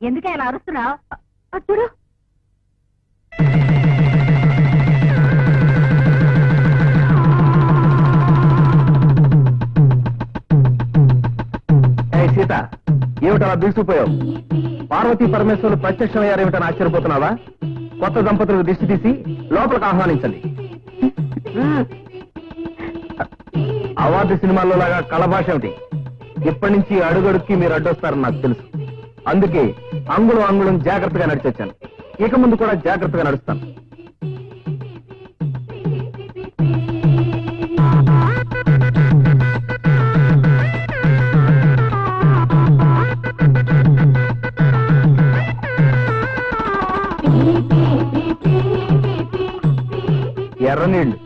ఎందుకే అలా అరుస్తున్నావు? చూడు. సీత, ఏమిటలా బిగుసిపోయావు? పార్వతీ పరమేశ్వరులు ప్రత్యక్షమయ్యారేమిటని ఆశ్చర్యపోతున్నావా? కొత్త దంపతులకు దిష్టి తీసి లోపలికి ఆహ్వానించండి. అవార్డు సినిమాల్లో లాగా కళభాష ఏమిటి? ఇప్పటి నుంచి అడుగడుక్కి మీరు అడ్డొస్తారని నాకు తెలుసు. అందుకే అంగుళం అంగుళం జాగ్రత్తగా నడిచొచ్చాను. ఇక ముందు కూడా జాగ్రత్తగా నడుస్తాను. ఎర్రనీళ్లు,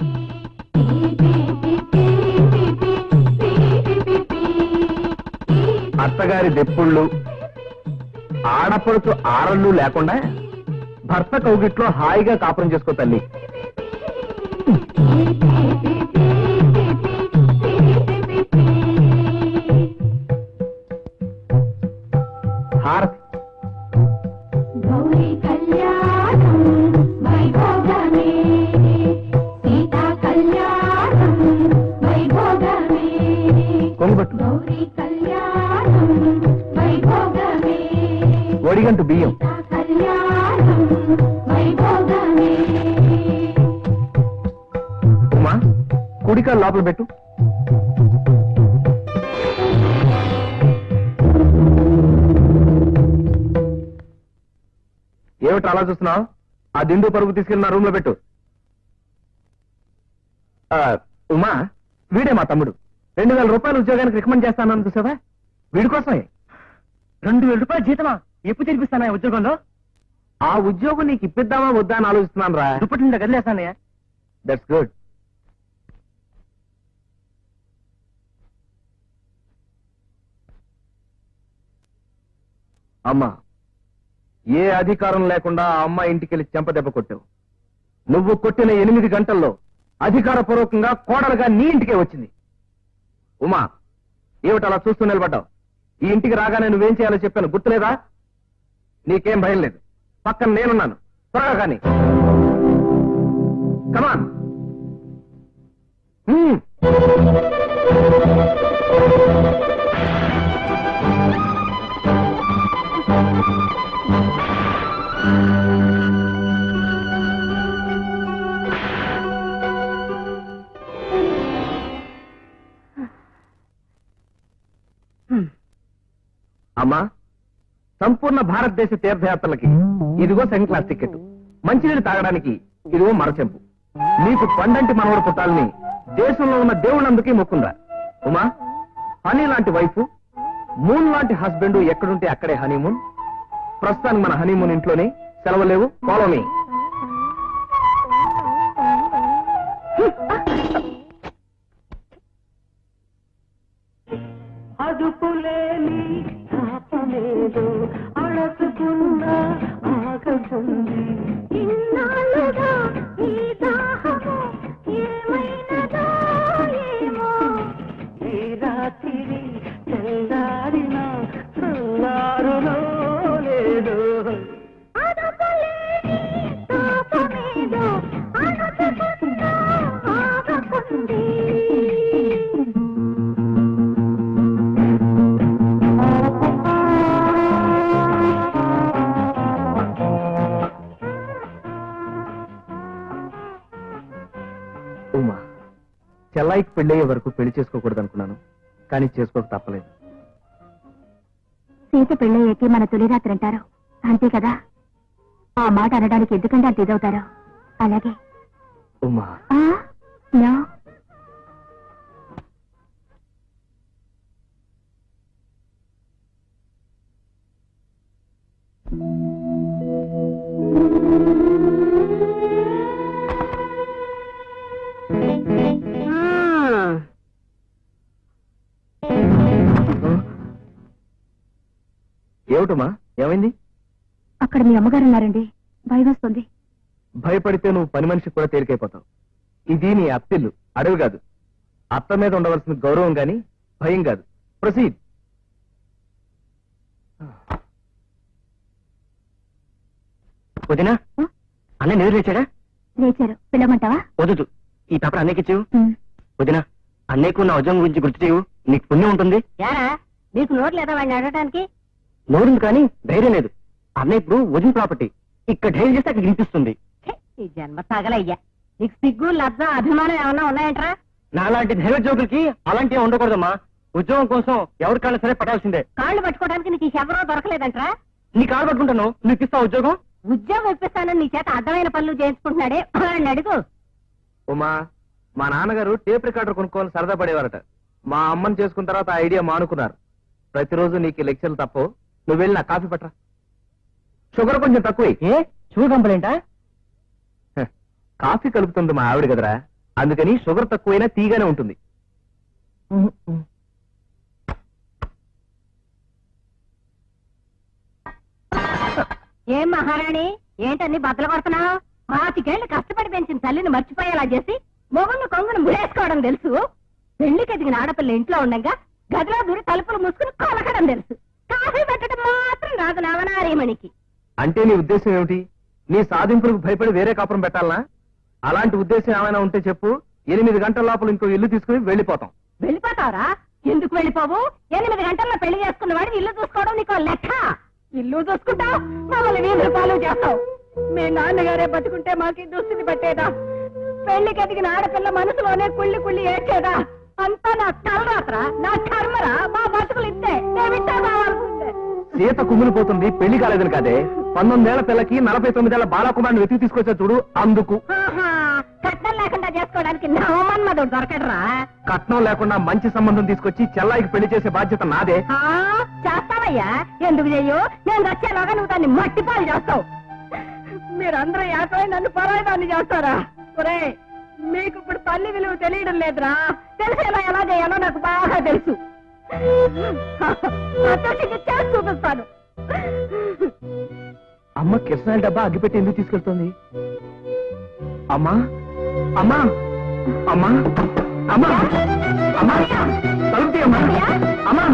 అత్తగారి దెప్పుళ్ళు, ఆడపడుచు ఆరళ్ళు లేకుండా భర్త కౌగిట్లో హాయిగా కాపురం చేసుకో తల్లి. హారతి. కొంగుబట్టు, ఒడిగంటు బియ్యం, ఉమా కుడికాలు లోపల పెట్టు. ఏమిటి అలా చూస్తున్నావు? ఆ దిండు పరుగు తీసుకెళ్ళి నా రూమ్ లో పెట్టు. ఉమా, వీడే మా తమ్ముడు. 2000 రూపాయలు ఉద్యోగానికి రికమెండ్ చేస్తానని చూసావా? వీడి కోసమే. 2000 రూపాయలు జీతమా? ఎప్పుడు తెరిపిస్తానా ఉద్యోగంలో? ఆ ఉద్యోగం నీకు ఇప్పిద్దామా వద్దా అని ఆలోచిస్తున్నాను రా. దుప్పటి నిండా గదిలేస్తానయ్యా. That's good. అమ్మా, ఏ అధికారం లేకుండా ఆ అమ్మాయి ఇంటికెళ్ళి చెంపదెబ్బ కొట్టావు. నువ్వు కొట్టిన 8 గంటల్లో అధికారపూర్వకంగా కోడలుగా నీ ఇంటికే వచ్చింది. ఉమా, ఏమిటి అలా చూస్తూ నిలబడ్డావు? ఈ ఇంటికి రాగానే నువ్వేం చేయాలో చెప్పాను, గుర్తులేదా? నీకేం భయం లేదు, పక్కన నేనున్నాను. త్వరగా కానీ. కమాన్. అమ్మా, సంపూర్ణ భారతదేశ తీర్థయాత్రలకి ఇదిగో సెకండ్ క్లాస్ టికెట్. మంచినీళ్ళు తాగడానికి ఇదిగో మరచెంపు. నీకు పండంటి మనవడు పుట్టాలని దేశంలో ఉన్న దేవుళ్ళందుకే మొక్కుందా. ఉమా, హనీ లాంటి వైఫ్, మూన్ లాంటి హస్బెండ్ ఎక్కడుంటే అక్కడే హనీమూన్. ప్రస్తుతానికి మన హనీమూన్ ఇంట్లోనే. సెలవులేవు. Follow me. అదుపులేని తాపలేదు, అడసుకున్న ఆగతుంది. ఇన్నాళ్ళుగా ఈ దాహము ఏమైనదో ఏమో. ఈ రాత్రి తెల్లారిన తెల్లారులో లేదు. అదుపులేని తాపమేదో అడసుకున్న ఆగతుంది. ఉమా, చెల్లాయికి పెళ్ళయ్యే వరకు పెళ్లి చేసుకోకూడదు అనుకున్నాను, కానీ చేసుకోక తప్పలేదు. సీత పెళ్ళయ్యేకి మన తొలి రాత్రి అంటారు, అంతే కదా? ఆ మాట అనడానికి ఎందుకంటే అంత ఇదవుతారో. అలాగే. ఉమా, నో. ఏమిటమ్మా, ఏమైంది? అక్కడ మీ అమ్మగారు ఉన్నారండి, భయం వస్తుంది. భయపడితే నువ్వు పని మనిషికి కూడా తేలికైపోతావు. ఇది నీ అత్తిల్లు, అడవి కాదు. అత్త మీద ఉండవలసిన గౌరవం గాని భయం కాదు. ప్రొసీడ్. వదినా అన్నయ్య నిద్ర లేచాడా? లేచారు, పిల్లమంటావా? వద్దు, ఈ పేపర్ అన్నయ్యకి ఇచ్చేవు. వదినా అన్నయ్యకు నా ఉద్యోగం గురించి గుర్తు చేయవు, నీకు పుణ్యం ఉంటుంది. నీకు నోరు లేదా వాడిని అడగడానికి? నోరుంది కానీ ధైర్యం లేదు. అన్నయ్య ఇప్పుడు వదిన ప్రాపర్టీ, ఇక్కడ ధైర్యం చేస్తే అక్కడ వినిపిస్తుంది. ఈ జన్మ తగలయ్యా. నీకు సిగ్గు లజ్జ అభిమానం ఏమన్నా ఉన్నాయంట్రా? నాలాంటి ధైర్య ఉద్యోగులకి అలాంటివి ఉండకూడదమ్మా. ఉద్యోగం కోసం ఎవరి కాళ్ళు సరే పడాల్సిందే. కాళ్ళు పట్టుకోవడానికి నీకు ఎవరో దొరకలేదంట్రా? నీ కాళ్ళు పట్టుకుంటాను, నీకు ఇస్తా ఉద్యోగం. ఉద్యోగం ఇప్పిస్తానని నీ చేత అడ్డమైన పనులు చేయించుకుంటున్నాడే, వాడిని అడుగు. ఉమా, మా నాన్నగారు టేప్ రికార్డర్ కొనుక్కోవాలని సరదా పడేవారట. మా అమ్మని చేసుకున్న తర్వాత ఆ ఐడియా మానుకున్నారు. ప్రతిరోజు నీకు లెక్చర్లు తప్పవు. నువ్వు వెళ్ళి నా కాఫీ పట్టరా. షుగర్ కొంచెం తక్కువే. ఏ షుగర్ కంప్లైంటా? కాఫీ కలుపుతుంది మా ఆవిడ కదరా, అందుకని షుగర్ తక్కువైనా తీగానే ఉంటుంది. ఏం మహారాణి, ఏంటన్ని బద్దలు కొడుతున్నావు? 25 ఏళ్ళు కష్టపడి పెంచిన తల్లిని మర్చిపోయేలా చేసి మొగుళ్ళు కొంగును ముడేసుకోవడం తెలుసు. పెళ్లికి ఎదిగిన ఆడపిల్ల ఇంట్లో ఉండగా గదిలో దూరి తలుపులు మూసుకుని కొలకడం తెలుసు. కాఫీ పెట్టడం మాత్రం రాదు నవనారీమణికి. అంటే నీ ఉద్దేశం ఏమిటి? నీ సాధింపులకు భయపడి వేరే కాపురం పెట్టాలనా? అలాంటి ఉద్దేశం ఏమైనా ఉంటే చెప్పు. 8 గంటల లోపల ఇంకో ఇల్లు తీసుకుని వెళ్ళిపోతాం. వెళ్ళిపోతావరా? ఎందుకు వెళ్ళిపోవు? 8 గంటల్లో పెళ్లి చేసుకున్న వాడిని ఇల్లు చూసుకోవడం నీకు లెక్క. ఇల్లు చూసుకుంటావు, మమ్మల్ని 1000 రూపాయలు చేస్తావు. మీ నాన్నగారే బతుకుంటే మాకు దుస్థితి పెట్టేదా? పెళ్లికి ఎదిగిన ఆడపిల్ల మనసులోనే కుళ్ళి కుళ్ళి ఏడ్చేదా? అంతా నా కలరాత్రా, నా కర్మరా. మా బతుకులు ఇస్తే మేమిట్టే కావాల్సిందే. సీత కుమిలిపోతుంది, పెళ్లి కాలేదని కాదే. 19 ఏళ్ల పిల్లకి 49 ఏళ్ల బాలకుమారిని వెతికి తీసుకొచ్చా చూడు, అందుకు. కట్నం లేకుండా చేసుకోవడానికి నవమన్మధుడు దొరకడరా? కట్నం లేకుండా మంచి సంబంధం తీసుకొచ్చి చెల్లాయికి పెళ్లి చేసే బాధ్యత నాదే. చేస్తావయ్యా, ఎందుకు చెయ్యు? నేను వచ్చేలాగా నువ్వు దాన్ని మట్టిపాలు చేస్తావు. మీరందరూ ఏకమై నన్ను పరాయిదాన్ని చేస్తారా? ఒరే, మీకు ఇప్పుడు తల్లి విలువ తెలియడం లేదురా. తెలిసేలా ఎలా చేయాలో నాకు బాగా తెలుసు. సంతోషికి చేసి చూపిస్తాను. అమ్మ కిరసనాయిల డబ్బా అగ్గిపెట్టి ఎందుకు తీసుకెళ్తుంది? అమ్మా అమ్మా అమ్మా అమ్మా అమ్మా తలుపు తీయమ్మా. అమ్మా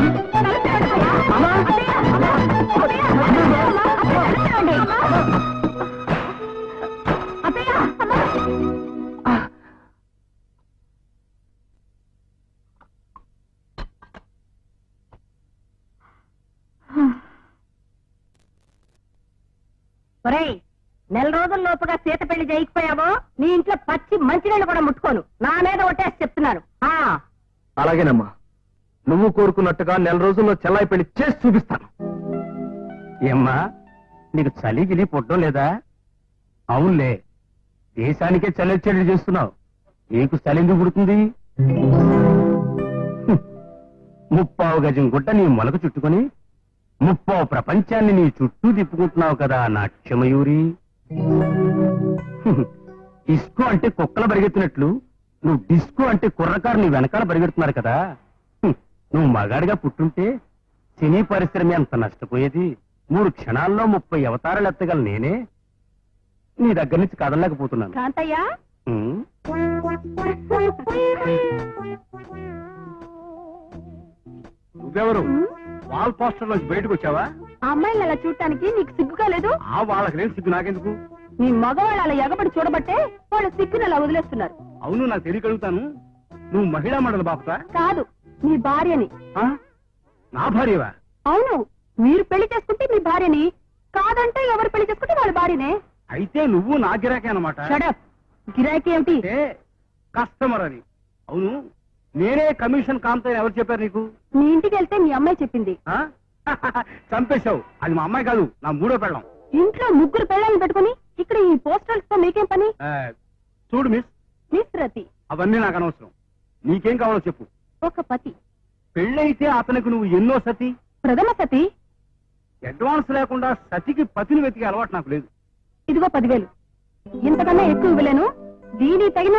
అమ్మా ఒరేయ్, 1 రోజుల లోపుగా సీత పెళ్లి చేయకపోయావో నీ ఇంట్లో పచ్చి మంచినీళ్ళు కూడా ముట్టుకోను. నా మీద ఒట్టేసి చెప్తున్నాను. అలాగేనమ్మా, నువ్వు కోరుకున్నట్టుగా 1 రోజుల్లో చెల్లాయి పెళ్లి చేసి చూపిస్తాను. ఏమ్మా, నీకు చలి గిలి పుట్టడం లేదా? అవునులే, దేశానికే చల్లెచ్చడి చేస్తున్నావు, నీకు చలి ఎందుకు పుడుతుంది? 30 గజం గుడ్డ నీ మొలకు చుట్టుకొని 30 ప్రపంచాన్ని నీ చుట్టూ తిప్పుకుంటున్నావు కదా నాట్యమయూరి. ఇస్కో అంటే కుక్కల పరిగెత్తినట్లు నువ్వు డిస్కో అంటే కుర్రకారు నీ వెనకాల పరిగెడుతున్నారు కదా. నువ్వు మగాడిగా పుట్టుంటే సినీ పరిశ్రమ అంత నష్టపోయేది. 3 క్షణాల్లో 30 అవతారాలు ఎత్తగల నేనే నీ దగ్గర నుంచి కదలలేకపోతున్నాను. కాంతయ్య, నువ్వెవరు? వాల్ పోస్టర్ నుంచి బయటకు వచ్చావా? ఆ అమ్మాయిని అలా చూడటానికి నీకు సిగ్గుగా లేదు? ఆ వాళ్ళకి లేని సిగ్గు నాకెందుకు? నీ మగవాళ్ళు అలా ఎగబడి చూడబట్టే వాళ్ళు సిగ్గుని అలా వదిలేస్తున్నారు. అవును, నాకు తెలియగలుగుతాను. నువ్వు మహిళా మండలి బాపుతా? కాదు, నీ భార్యని. నా భార్యవా? అవును, మీరు పెళ్లి చేసుకుంటే మీ భార్యని, కాదంటే ఎవరు పెళ్లి చేసుకుంటే వాళ్ళ భార్యనే. అయితే నువ్వు నా గిరాకీ అన్నమాట. గిరాకీ ఏమిటి? కస్టమర్ అని. అవును, నేనే కమిషన్ కాంతని ఎవరు చెప్పారు నీకు? నీ ఇంటికి వెళ్తే మీ అమ్మాయి చెప్పింది. చంపేశావు. అది మా అమ్మాయి కాదు, నా 3వ పెళ్ళం. ఇంట్లో 3 పెళ్ళాలను పెట్టుకుని ఇక్కడ ఈ పోస్టర్స్ తో మీకేం పని? చూడు మిస్ రతి, అవన్నీ నాకు అనవసరం. నీకేం కావాలో చెప్పు. ఒక పతి. పెళ్ళైతే అతనికి నువ్వు ఎన్నో సతి? ప్రథమ సతి. అడ్వాన్స్ లేకుండా సతికి పతిని వెతికే అలవాటు నాకు లేదు. ఇదిగో 10,000. ఇంతకన్నా ఎక్కువ ఇవ్వలేను. దీని తగిన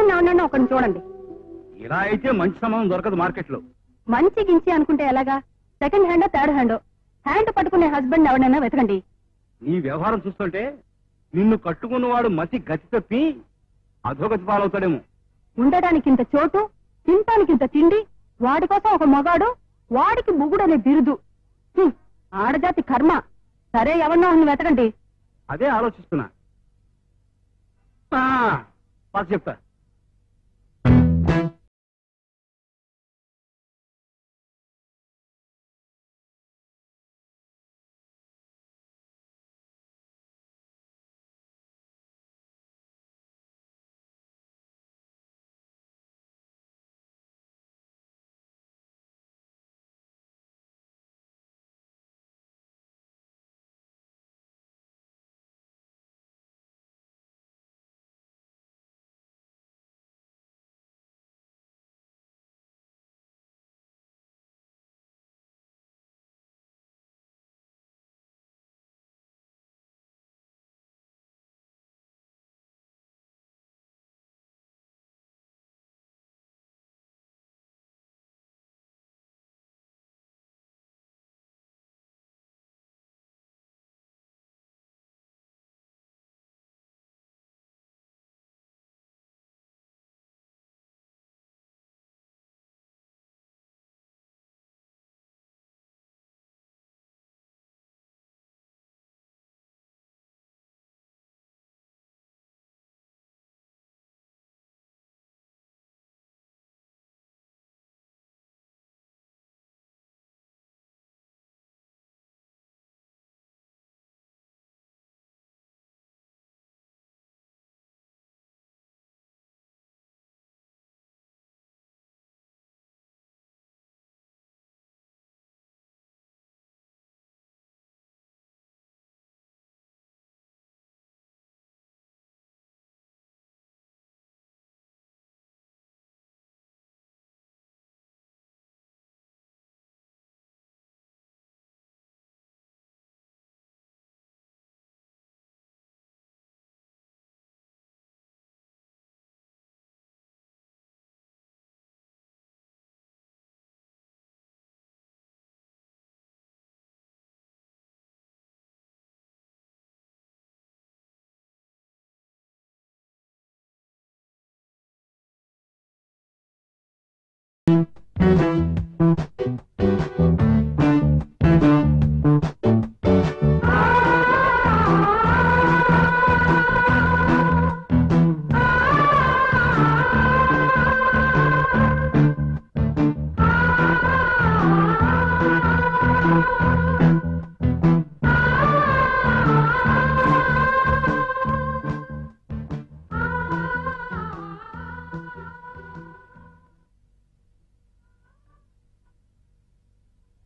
ఒకరిని చూడండి. ఇలా అయితే మంచి సంబంధం దొరకదు మార్కెట్ లో. మంచి గించి అనుకుంటే ఎలాగా? సెకండ్ హ్యాండో థర్డ్ హ్యాండో హ్యాండ్ పట్టుకునే హస్బెండ్ ఎవడైనా వెతకండి. నీ వ్యవహారం చూస్తుంటే నిన్ను కట్టుకున్నవాడు మతి గతి తప్పి అధోగతి పాలవుతాడేమో. ఉండటానికి ఇంత చోటు, తినటానికి ఇంత తిండి, వాడి కోసం ఒక మగాడు, వాడికి ముగ్గుడనే బిరుదు. ఆడజాతి కర్మ. సరే, ఎవరినో వెతకండి. అదే ఆలోచిస్తున్నా. పాత చెప్తా.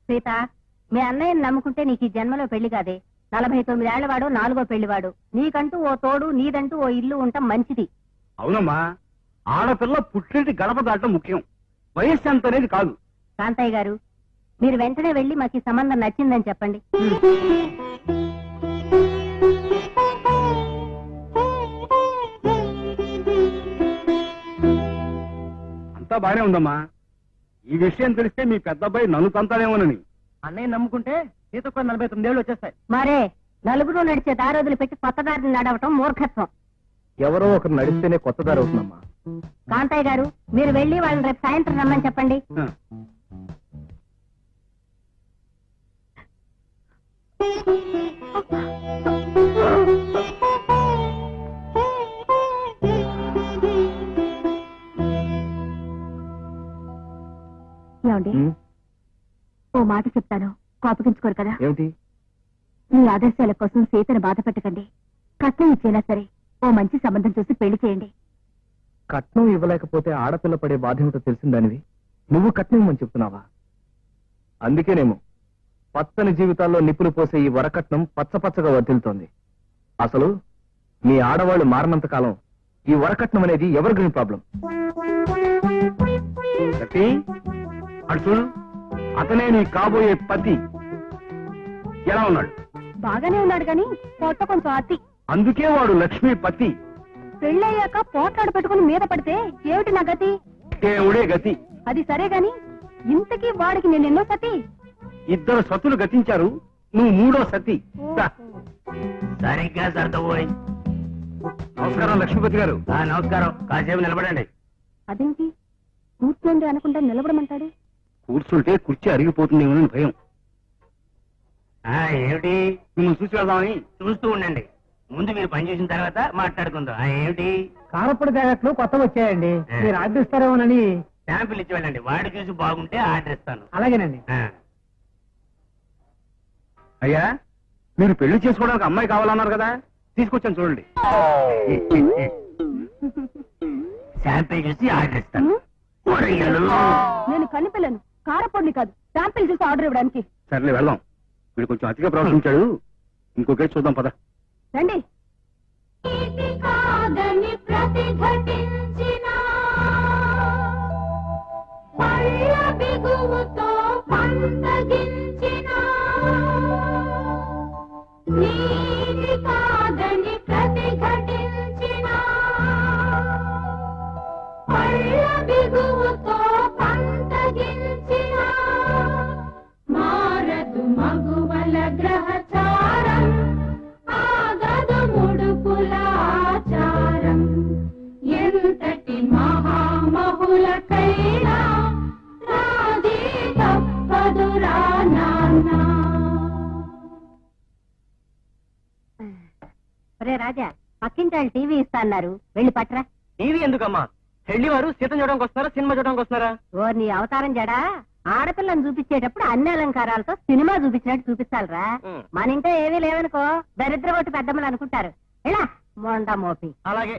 సీత, మీ అన్నయ్యని నమ్ముకుంటే నీకు ఈ జన్మలో పెళ్లి కాదే. 49 ఏళ్ల వాడు, 4వ పెళ్లివాడు. నీకంటూ ఓ తోడు, నీదంటూ ఓ ఇల్లు ఉండటం మంచిది. అవునమ్మా, ఆడపిల్ల పుట్టింటి గడప దాటం ముఖ్యం, వయస్సు ఎంత అనేది కాదు. కాంతయ్య గారు, మీరు వెంటనే వెళ్లి మాకు ఈ సంబంధం నచ్చిందని చెప్పండి. అంతా బానే ఉందమ్మా. ఈ విషయం తెలిస్తే మీ పెద్ద అబ్బాయి నన్ను తంతానేమోనని. అన్నయ్య నమ్ముకుంటే సీతకు 49 ఏళ్ళు వచ్చేస్తాయి. మరే నలుగురు నడిచే దారోదులు పెట్టి కొత్త దారిని నడవటం మూర్ఖత్వం. ఎవరో ఒకరు నడిస్తేనే కొత్త దారి అవుతుందమ్మా. కాంతయ్య గారు, మీరు వెళ్లి వాళ్ళని రేపు సాయంత్రం రమ్మని చెప్పండి. ఏమండి, ఓ మాట చెప్తాను, కోపగించుకోరు కదా? ఏమిటి? మీ ఆదర్శాల కోసం సీతను బాధ పెట్టకండి. కట్నం ఇచ్చేనా సరే ఓ మంచి సంబంధం చూసి పెళ్లి చేయండి. కట్నం ఇవ్వలేకపోతే ఆడపిల్ల పడే బాధ ఏమిటో తెలిసిందానివి నువ్వు కట్నం ఇవ్వమని చెప్తున్నావా? అందుకేనేమో పచ్చని జీవితాల్లో నిప్పులు పోసే ఈ వరకట్నం పచ్చపచ్చగా వర్తిల్తోంది. అసలు మీ ఆడవాళ్లు మారినంత కాలం ఈ వరకట్నం అనేది ఎవరి గ్రీన్ ప్రాబ్లం. చూడు, అతనే నీ కాబోయే పతి. ఎలా ఉన్నాడు? బాగానే ఉన్నాడు గాని పొట్ట కొంచెం అతి. అందుకే వాడు లక్ష్మీ పతి. పెళ్ళయ్యాక పోట్లాడు పెట్టుకుని మీద పడితే ఏమిటి నా గతి? దేవుడే గతి. అది సరే గాని ఇంతకీ వాడికి నేను ఎన్నో సతి? 2 సతులు గతించారు, నువ్వు 3వ సతి. సరిగ్గా సర్దబోయ్. నమస్కారం లక్ష్మీపతి గారు. నమస్కారం. కాసేపు నిలబడండి. అదేంటి కూర్చోండి అనకుండా నిలబడమంటాడు? కూర్చుంటే కుర్చీ అరిగిపోతుందేమోనని భయం. ఏమిటి? మిమ్మల్ని చూసి వెళ్దామని. చూస్తూ ఉండండి. ముందు మీరు పని చేసిన తర్వాత మాట్లాడుకుందాం. ఏమిటి? కారపొడి ప్యాకెట్లు కొత్తగా వచ్చాయండి, మీరు ఆర్డర్ ఇస్తారేమోనని. శాంపిల్ ఇచ్చి వెళ్ళండి, వాడు చూసి బాగుంటే ఆర్డర్ ఇస్తాను. అలాగేనండి. అయ్యా, మీరు పెళ్లి చేసుకోవడానికి అమ్మాయి కావాలన్నారు కదా, తీసుకొచ్చాను చూడండి. శాంపిల్ చూసి ఆర్డర్ ఇస్తాను. నేను కనిపెళ్ళను, కారపొడిని కాదు శాంపిల్ చూసి ఆర్డర్ ఇవ్వడానికి. సర్లే వెళ్దాం. వీడు కొంచెం అతిగా ప్రవర్తించాడు, ఇంకొకే చూద్దాం పద. రండి. మారదు మగువల గ్రహచారం, ఆగదు ముడుపుల ఆచారం, ఎంతటి మహామహులకైనా రాజీ తప్పదురా నాన్న. ఒరే రాజా, పక్కింటి టీవీ ఇస్తా అన్నారు, వెళ్ళి పట్రా. టీవీ ఎందుకమ్మా? పెళ్లి వారు సీతం చూడడానికి వస్తున్నారా, సినిమా చూడడానికి వస్తున్నారా? ఓ నీ అవతారం జడా, ఆడపిల్లని చూపించేటప్పుడు అన్ని అలంకారాలతో సినిమా చూపించినట్టు చూపించాలరా. మన ఇంట్లో ఏమీ లేవనుకో, దరిద్ర కొట్టి పెద్దమ్మలు అనుకుంటారు. ఇలా మొండ మోపి. అలాగే.